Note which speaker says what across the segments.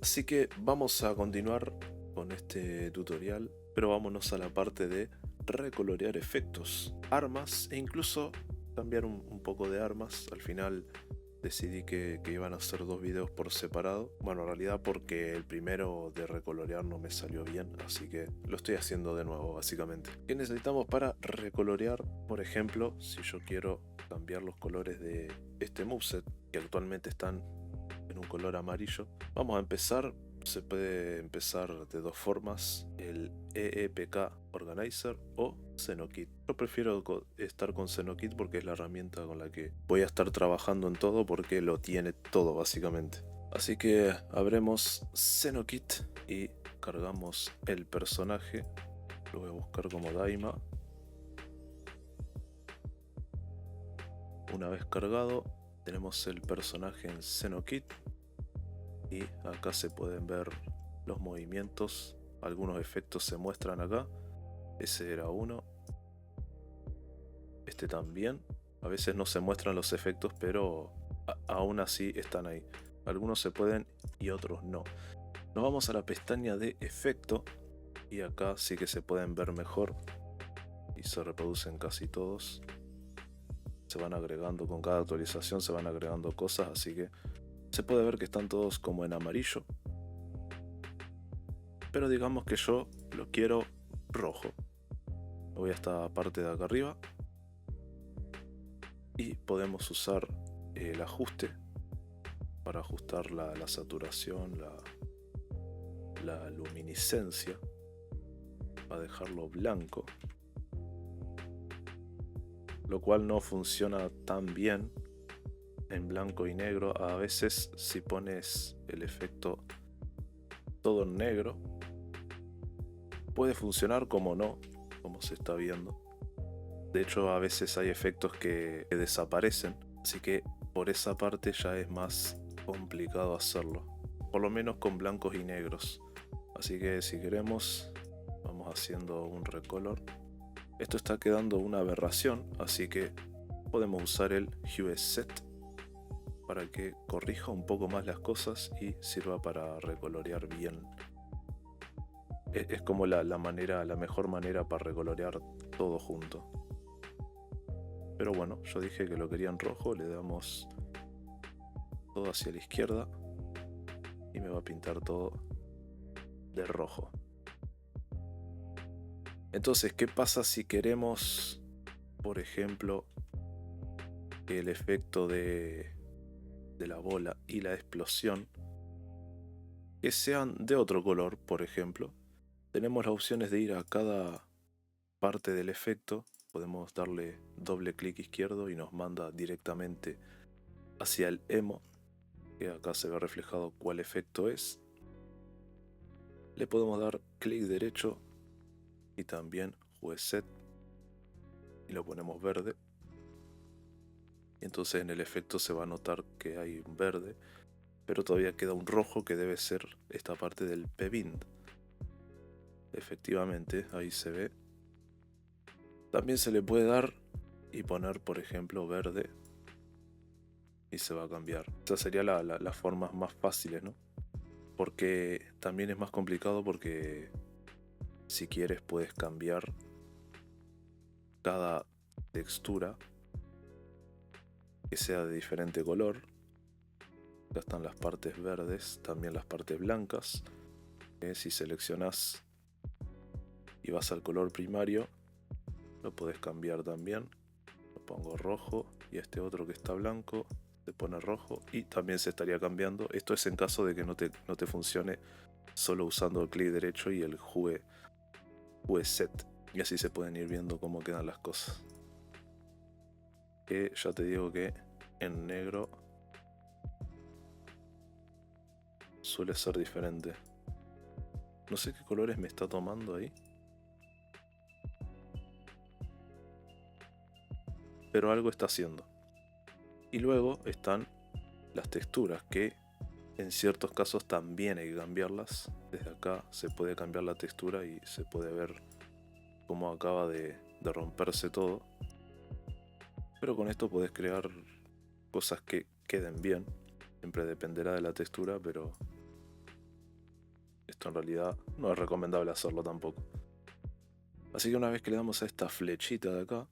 Speaker 1: Así que vamos a continuar con este tutorial, pero vámonos a la parte de recolorear efectos, armas e incluso cambiar un poco de armas. Al final decidí que iban a hacer dos videos por separado. Bueno, en realidad porque el primero de recolorear no me salió bien, así que lo estoy haciendo de nuevo básicamente. ¿Qué necesitamos para recolorear? Por ejemplo, si yo quiero cambiar los colores de este moveset, que actualmente están en un color amarillo, vamos a empezar. Se puede empezar de dos formas: el EEPK Organizer o Xenokit. Yo prefiero estar con Xenokit porque es la herramienta con la que voy a estar trabajando en todo, porque lo tiene todo básicamente. Así que abremos Xenokit y cargamos el personaje. Lo voy a buscar como Daima. Una vez cargado, tenemos el personaje en Xenokit. Y acá se pueden ver los movimientos, algunos efectos se muestran acá. Ese era uno, este también. A veces no se muestran los efectos, pero aún así están ahí. Algunos se pueden y otros no. Nos vamos a la pestaña de efecto y acá sí que se pueden ver mejor y se reproducen casi todos. Se van agregando, con cada actualización se van agregando cosas, así que se puede ver que están todos como en amarillo. Pero digamos que yo lo quiero rojo. Voy a esta parte de acá arriba y podemos usar el ajuste para ajustar la saturación, la luminiscencia, para dejarlo blanco, lo cual no funciona tan bien en blanco y negro. A veces si pones el efecto todo en negro puede funcionar, como no, como se está viendo. De hecho, a veces hay efectos que desaparecen, así que por esa parte ya es más complicado hacerlo, por lo menos con blancos y negros. Así que si queremos, vamos haciendo un recolor. Esto está quedando una aberración, así que podemos usar el Hue Set para que corrija un poco más las cosas y sirva para recolorear bien. Es como la mejor manera para recolorear todo junto. Pero bueno, yo dije que lo quería en rojo, le damos todo hacia la izquierda y me va a pintar todo de rojo. Entonces, ¿qué pasa si queremos, por ejemplo, que el efecto de la bola y la explosión que sean de otro color? Por ejemplo, tenemos las opciones de ir a cada parte del efecto. Podemos darle doble clic izquierdo y nos manda directamente hacia el emo, que acá se ve reflejado cuál efecto es. Le podemos dar clic derecho y también Hue Set y lo ponemos verde. Y entonces en el efecto se va a notar que hay un verde, pero todavía queda un rojo que debe ser esta parte del P-Bind. Efectivamente, ahí se ve. También se le puede dar y poner, por ejemplo, verde y se va a cambiar. Esas serían las formas más fáciles, ¿no? Porque también es más complicado, porque si quieres puedes cambiar cada textura que sea de diferente color. Acá están las partes verdes, también las partes blancas. Si seleccionas y vas al color primario, lo podés cambiar también. Lo pongo rojo y este otro que está blanco se pone rojo y también se estaría cambiando. Esto es en caso de que no te funcione solo usando el clic derecho y el Hue Set. Y así se pueden ir viendo cómo quedan las cosas. Que ya te digo que en negro suele ser diferente. No sé qué colores me está tomando ahí, pero algo está haciendo. Y luego están las texturas, que en ciertos casos también hay que cambiarlas. Desde acá se puede cambiar la textura y se puede ver cómo acaba de romperse todo. Pero con esto puedes crear cosas que queden bien. Siempre dependerá de la textura, pero esto en realidad no es recomendable hacerlo tampoco. Así que una vez que le damos a esta flechita de acá,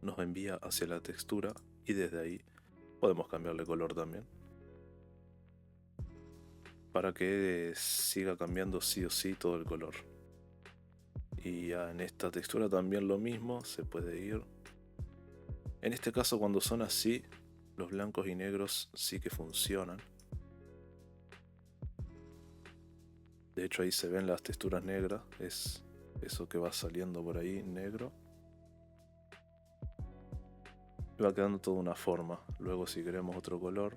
Speaker 1: nos envía hacia la textura y desde ahí podemos cambiarle color también, para que siga cambiando sí o sí todo el color. Y ya en esta textura también lo mismo, se puede ir. En este caso, cuando son así, los blancos y negros sí que funcionan. De hecho ahí se ven las texturas negras, es eso que va saliendo por ahí negro. Y va quedando toda una forma. Luego si queremos otro color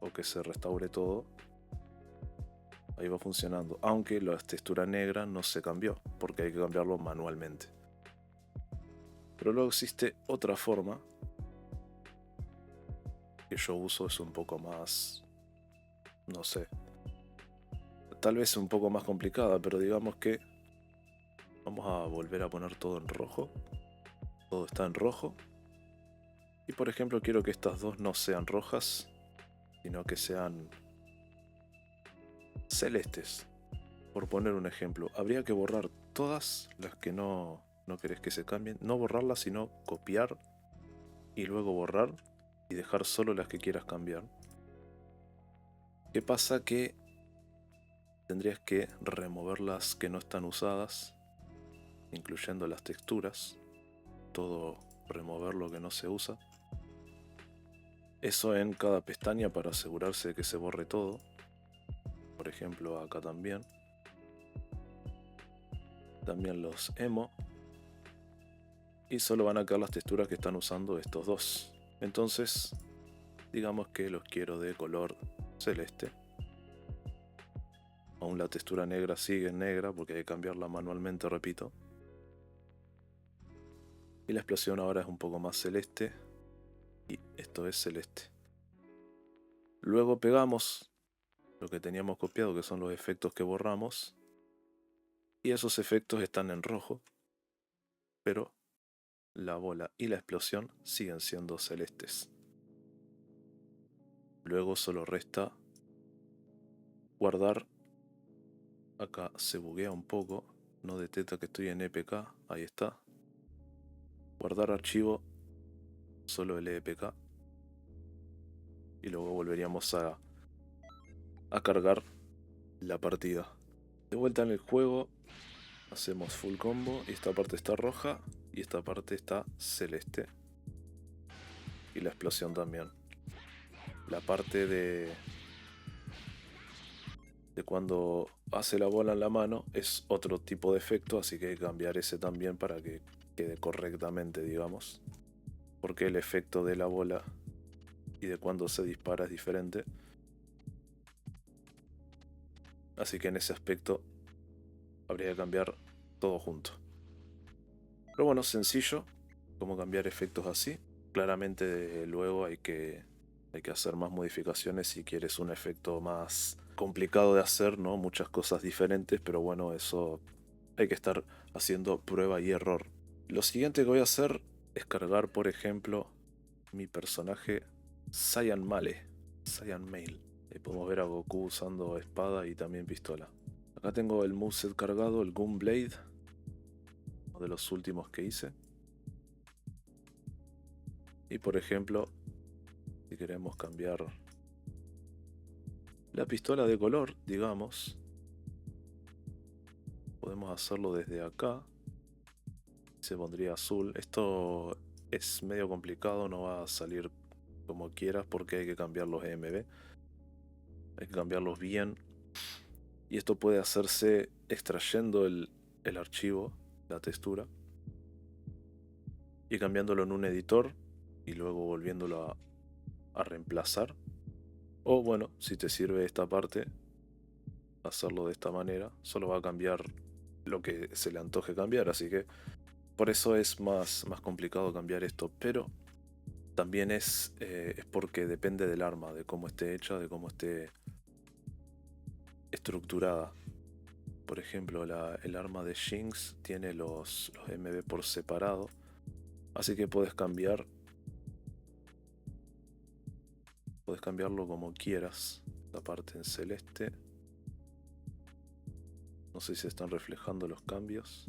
Speaker 1: o que se restaure todo, ahí va funcionando. Aunque la textura negra no se cambió, porque hay que cambiarlo manualmente. Pero luego existe otra forma que yo uso, es un poco más, no sé, tal vez un poco más complicada, pero digamos que vamos a volver a poner todo en rojo. Todo está en rojo. Y por ejemplo quiero que estas dos no sean rojas, sino que sean celestes. Por poner un ejemplo, habría que borrar todas las que no querés que se cambien. No borrarlas, sino copiar y luego borrar y dejar solo las que quieras cambiar. ¿Qué pasa? Que tendrías que remover las que no están usadas, incluyendo las texturas, todo remover lo que no se usa. Eso en cada pestaña para asegurarse de que se borre todo. Por ejemplo acá también. También los emo. Y solo van a quedar las texturas que están usando estos dos. Entonces, digamos que los quiero de color celeste. Aún la textura negra sigue negra porque hay que cambiarla manualmente, repito. Y la explosión ahora es un poco más celeste. Y esto es celeste. Luego pegamos lo que teníamos copiado, que son los efectos que borramos. Y esos efectos están en rojo. Pero la bola y la explosión siguen siendo celestes. Luego solo resta guardar. Acá se buguea un poco, no detecta que estoy en EPK, ahí está. Guardar archivo, solo el EPK. Y luego volveríamos a cargar la partida. De vuelta en el juego, hacemos full combo y esta parte está roja y esta parte está celeste. Y la explosión también. La parte de cuando hace la bola en la mano es otro tipo de efecto, así que hay que cambiar ese también para que quede correctamente, digamos. Porque el efecto de la bola y de cuando se dispara es diferente. Así que en ese aspecto habría que cambiar todo junto. Pero bueno, sencillo como cambiar efectos así. Claramente luego hay que hacer más modificaciones si quieres un efecto más complicado de hacer, ¿no? Muchas cosas diferentes, pero bueno, eso hay que estar haciendo prueba y error. Lo siguiente que voy a hacer es cargar, por ejemplo, mi personaje Saiyan Male, Saiyan Male. Ahí podemos ver a Goku usando espada y también pistola. Acá tengo el moveset cargado, el Gunblade, uno de los últimos que hice. Y por ejemplo, si queremos cambiar la pistola de color, digamos, podemos hacerlo desde acá. Se pondría azul. Esto es medio complicado, no va a salir como quieras porque hay que cambiar los EMB. Hay que cambiarlos bien. Y esto puede hacerse extrayendo el archivo, la textura, y cambiándolo en un editor y luego volviéndolo a reemplazar. O bueno, si te sirve esta parte, hacerlo de esta manera, solo va a cambiar lo que se le antoje cambiar, así que por eso es más complicado cambiar esto, pero también es porque depende del arma, de cómo esté hecha, de cómo esté estructurada. Por ejemplo, el arma de Jinx tiene los MB por separado, así que puedes cambiarlo como quieras. La parte en celeste, No sé si se están reflejando los cambios.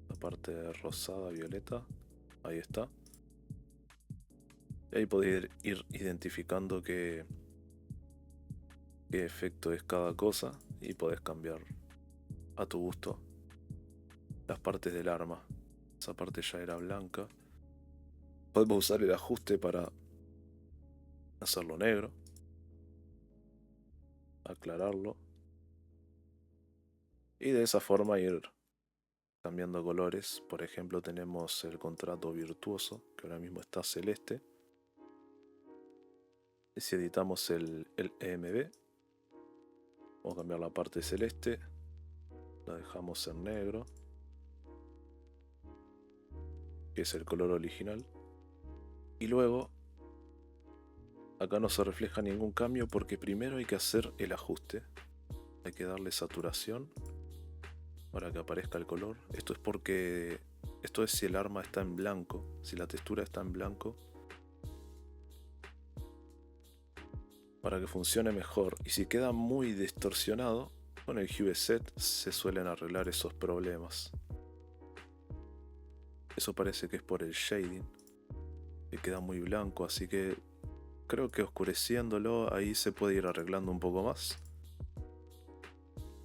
Speaker 1: La parte rosada, violeta. Ahí está. Y ahí podés ir identificando qué efecto es cada cosa. Y podés cambiar a tu gusto las partes del arma. Esa parte ya era blanca. Podemos usar el ajuste para hacerlo negro. Aclararlo. Y de esa forma ir cambiando colores. Por ejemplo, tenemos el contrato virtuoso, que ahora mismo está celeste. Y si editamos el EMB, vamos a cambiar la parte celeste, la dejamos en negro, que es el color original. Y luego, acá no se refleja ningún cambio porque primero hay que hacer el ajuste. Hay que darle saturación para que aparezca el color. Esto es si el arma está en blanco, si la textura está en blanco, para que funcione mejor. Y si queda muy distorsionado, con el Hue Set se suelen arreglar esos problemas. Eso parece que es por el shading, que queda muy blanco, así que creo que oscureciéndolo ahí se puede ir arreglando un poco más.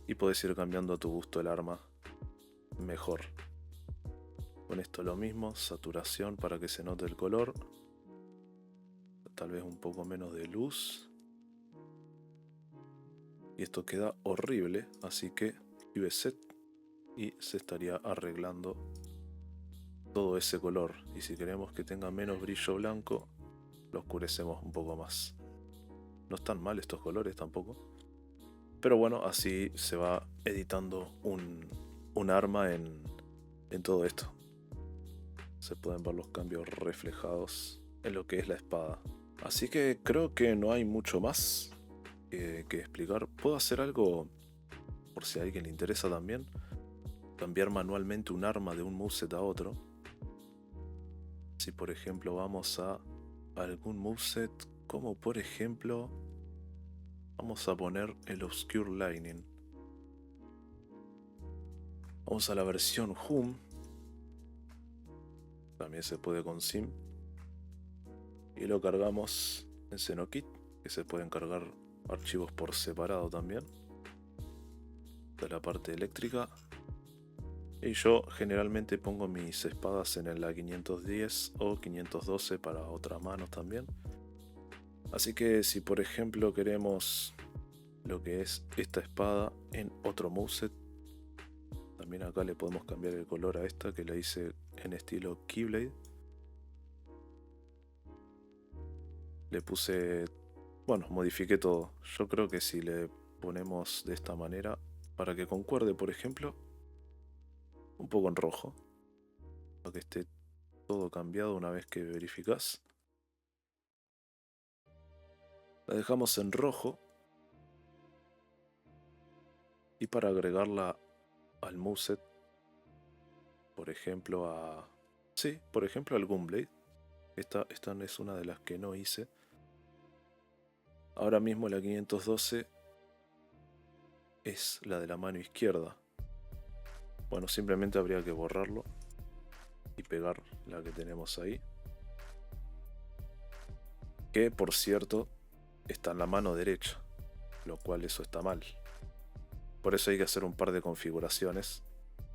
Speaker 1: Y puedes ir cambiando a tu gusto el arma mejor. Con esto lo mismo, saturación para que se note el color. Tal vez un poco menos de luz. Y esto queda horrible, así que Hue Set y se estaría arreglando todo ese color. Y si queremos que tenga menos brillo blanco, lo oscurecemos un poco más. No están mal estos colores tampoco. Pero bueno, así se va editando un arma en todo esto. Se pueden ver los cambios reflejados en lo que es la espada. Así que creo que no hay mucho más que explicar. Puedo hacer algo, por si a alguien le interesa también, cambiar manualmente un arma de un moveset a otro. Si por ejemplo vamos a algún moveset, como por ejemplo, vamos a poner el Obscure Lightning. Vamos a la versión Hum. También se puede con Sim. Y lo cargamos en Xenokit, que se pueden cargar archivos por separado también. De la parte eléctrica. Y yo generalmente pongo mis espadas en la 510 o 512 para otras manos también. Así que si por ejemplo queremos lo que es esta espada en otro moveset, también acá le podemos cambiar el color a esta, que la hice en estilo Keyblade. Le puse, bueno, modifiqué todo. Yo creo que si le ponemos de esta manera, para que concuerde, por ejemplo, un poco en rojo, para que esté todo cambiado una vez que verificas. La dejamos en rojo. Y para agregarla al moveset, por ejemplo por ejemplo al Gunblade. Esta es una de las que no hice. Ahora mismo la 512 es la de la mano izquierda. Bueno, simplemente habría que borrarlo y pegar la que tenemos ahí. Que por cierto está en la mano derecha, lo cual eso está mal. Por eso hay que hacer un par de configuraciones.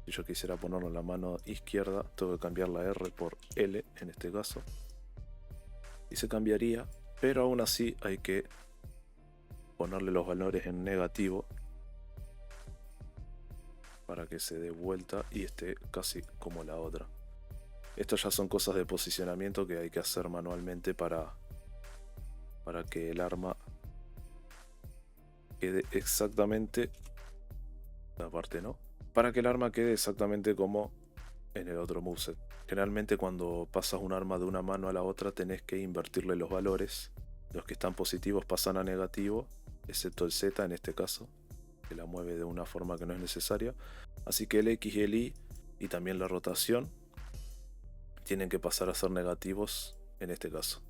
Speaker 1: Si yo quisiera ponerlo en la mano izquierda, tengo que cambiar la R por L en este caso. Y se cambiaría, pero aún así hay que ponerle los valores en negativo para que se dé vuelta y esté casi como la otra. Estas ya son cosas de posicionamiento que hay que hacer manualmente para que el arma quede exactamente, aparte no, para que el arma quede exactamente como en el otro moveset. Generalmente cuando pasas un arma de una mano a la otra tenés que invertirle los valores. Los que están positivos pasan a negativo, excepto el Z en este caso, que la mueve de una forma que no es necesaria. Así que el X y el Y y también la rotación tienen que pasar a ser negativos en este caso.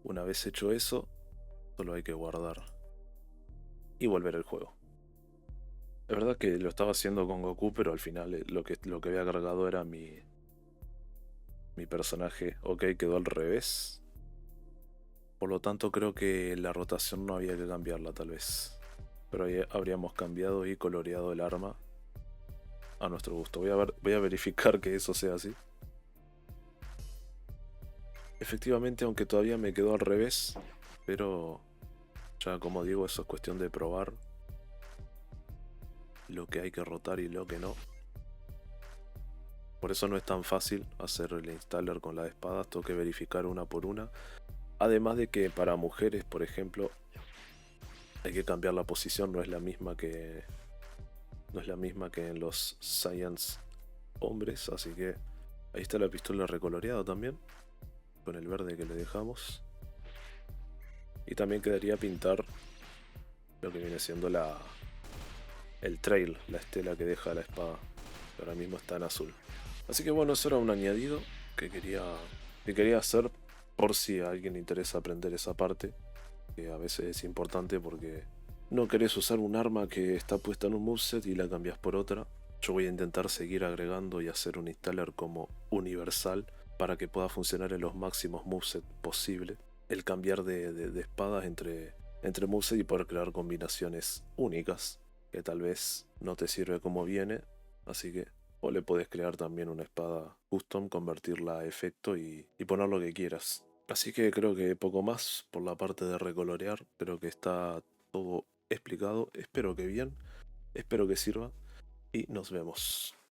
Speaker 1: Una vez hecho eso, solo hay que guardar y volver al juego. Es verdad que lo estaba haciendo con Goku, pero al final lo que había cargado era mi personaje. Ok, quedó al revés. Por lo tanto, creo que la rotación no había que cambiarla, tal vez. Pero ahí habríamos cambiado y coloreado el arma a nuestro gusto. Voy a verificar que eso sea así. Efectivamente, aunque todavía me quedó al revés, pero ya como digo, eso es cuestión de probar lo que hay que rotar y lo que no. Por eso no es tan fácil hacer el installer con las espadas, tengo que verificar una por una. Además de que para mujeres, por ejemplo, hay que cambiar la posición, no es la misma que en los Science hombres, así que ahí está la pistola recoloreada también, con el verde que le dejamos. Y también quedaría pintar lo que viene siendo el trail, la estela que deja la espada, que ahora mismo está en azul. Así que bueno, eso era un añadido que quería hacer por si a alguien le interesa aprender esa parte, que a veces es importante porque no querés usar un arma que está puesta en un moveset y la cambias por otra. Yo voy a intentar seguir agregando y hacer un installer como universal para que pueda funcionar en los máximos moveset posible. El cambiar de espadas entre moveset y poder crear combinaciones únicas que tal vez no te sirve como viene. Así que o le puedes crear también una espada custom, convertirla a efecto y poner lo que quieras. Así que creo que poco más por la parte de recolorear. Creo que está todo explicado. Espero que bien. Espero que sirva. Y nos vemos.